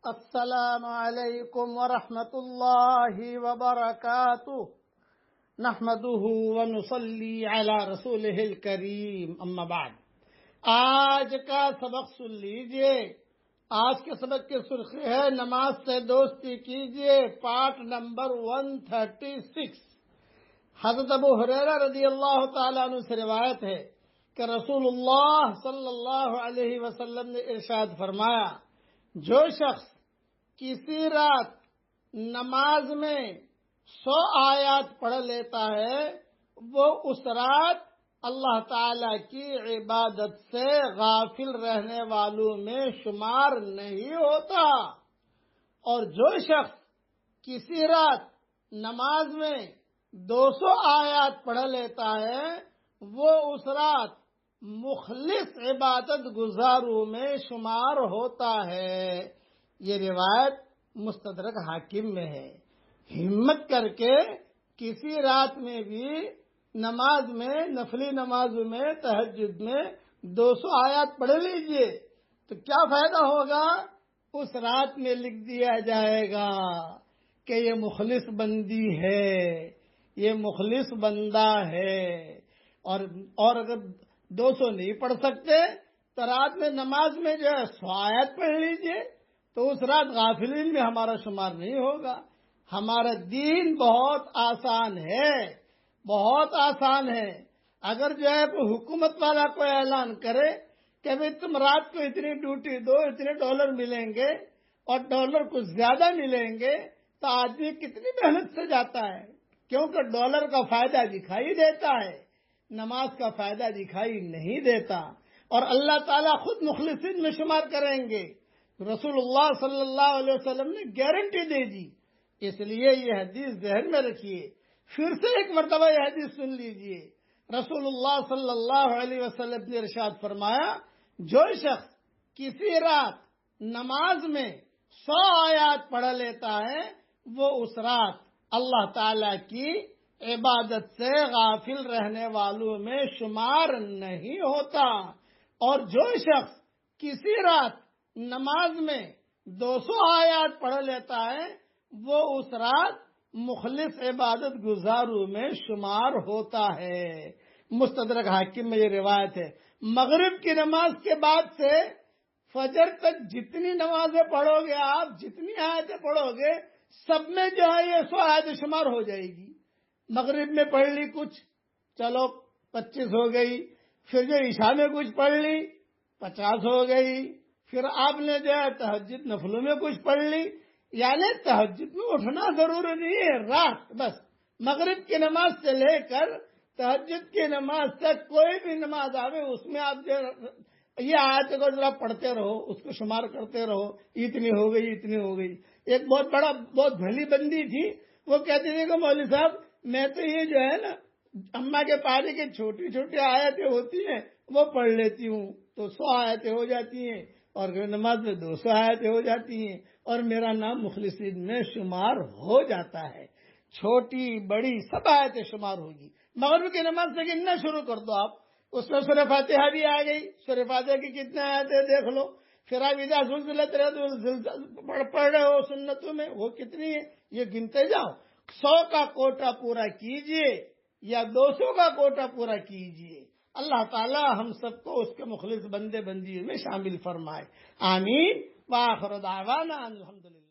السلام علیکم ورحمۃ اللہ وبرکاتہ نحمده ونصلی علی رسولہ الکریم اما بعد۔ آج کا سبق سن لیجئے۔ آج کے سبق کی سرخی ہے نماز سے دوستی کیجئے، پارٹ نمبر 136۔ حضرت ابو ہریرہ رضی اللہ تعالیٰ عنہ سے روایت ہے کہ رسول اللہ صلی اللہ علیہ وسلم نے ارشاد فرمایا، جو شخص کسی رات نماز میں 100 آیات پڑھ لیتا ہے، وہ اس رات اللہ تعالی کی عبادت سے غافل رہنے والوں میں شمار نہیں ہوتا، اور جو شخص کسی رات نماز میں 200 آیات پڑھ لیتا ہے، وہ اس رات مخلص عبادت گزاروں میں شمار ہوتا ہے۔ یہ روایت مستدرک حاکم میں ہے۔ ہمت کر کے کسی رات میں بھی نماز میں، نفلی نماز میں، تہجد میں 200 آیات پڑھ لیجئے تو کیا فائدہ ہوگا؟ اس رات میں لکھ دیا جائے گا کہ یہ مخلص بندی ہے، یہ مخلص بندہ ہے۔ اور اگر 200 نہیں پڑھ سکتے تو رات میں نماز میں جو ہے 100 آیات پڑھ لیجئے تو اس رات غافلین میں ہمارا شمار نہیں ہوگا۔ ہمارا دین بہت آسان ہے، بہت آسان ہے۔ اگر جو ہے کوئی حکومت والا کوئی اعلان کرے کہ بھئی تم رات کو اتنی ڈیوٹی دو، اتنے ڈالر ملیں گے اور ڈالر کچھ زیادہ ملیں گے، تو آدمی کتنی محنت سے جاتا ہے، کیونکہ ڈالر کا فائدہ دکھائی دیتا ہے، نماز کا فائدہ دکھائی نہیں دیتا، اور اللہ تعالیٰ خود مخلصین میں شمار کریں گے۔ رسول اللہ صلی اللہ علیہ وسلم نے گارنٹی دے دی، اس لیے یہ حدیث ذہن میں رکھیے۔ پھر سے ایک مرتبہ یہ حدیث سن لیجئے۔ رسول اللہ صلی اللہ علیہ وسلم نے ارشاد فرمایا، جو شخص کسی رات نماز میں 100 آیات پڑھ لیتا ہے، وہ اس رات اللہ تعالی کی عبادت سے غافل رہنے والوں میں شمار نہیں ہوتا، اور جو شخص کسی رات نماز میں 200 آیات پڑھ لیتا ہے، وہ اس رات مخلص عبادت گزاروں میں شمار ہوتا ہے۔ مستدرک حاکم میں یہ روایت ہے۔ مغرب کی نماز کے بعد سے فجر تک جتنی نمازیں پڑھو گے آپ، جتنی آیتیں پڑھو گے، سب میں جو ہے یہ 100 آیتیں شمار ہو جائے گی۔ مغرب میں پڑھ لی کچھ، چلو 25 ہو گئی، پھر جو عشاء میں کچھ پڑھ لی 50 ہو گئی، پھر آپ نے جو ہے تہجد نفلوں میں کچھ پڑھ لی۔ یعنی تہجد میں اٹھنا ضروری نہیں ہے، رات بس مغرب کی نماز سے لے کر تہجد کی نماز تک کوئی بھی نماز آوے، اس میں آپ جو یہ آیت کو ذرا پڑھتے رہو، اس کو شمار کرتے رہو، اتنی ہو گئی، اتنی ہو گئی۔ ایک بہت بھلی بندی تھی، وہ کہتی تھی کہ مولوی صاحب میں تو یہ جو ہے نا اماں کے پارے کی چھوٹی چھوٹی آیتیں ہوتی ہیں وہ پڑھ لیتی ہوں تو 100 آیتیں ہو جاتی ہیں، اور نماز میں 200 آیتیں ہو جاتی ہیں، اور میرا نام مخلصین میں شمار ہو جاتا ہے۔ چھوٹی بڑی سب آیتیں شمار ہوگی۔ مغرب کی نماز سے گننا شروع کر دو آپ، اس میں سورہ فاتحہ بھی آ گئی، سورہ فاتحہ کی کتنے آیتیں دیکھ لو، پھر آپ اذا زلزلت پڑھ رہے ہو سنتوں میں، وہ کتنی ہے یہ گنتے جاؤ۔ 100 کا کوٹا پورا کیجئے یا 200 کا کوٹا پورا کیجئے، اللہ تعالی ہم سب کو اس کے مخلص بندے بندیوں میں شامل فرمائے، آمین۔ وآخر دعوانا الحمدللہ۔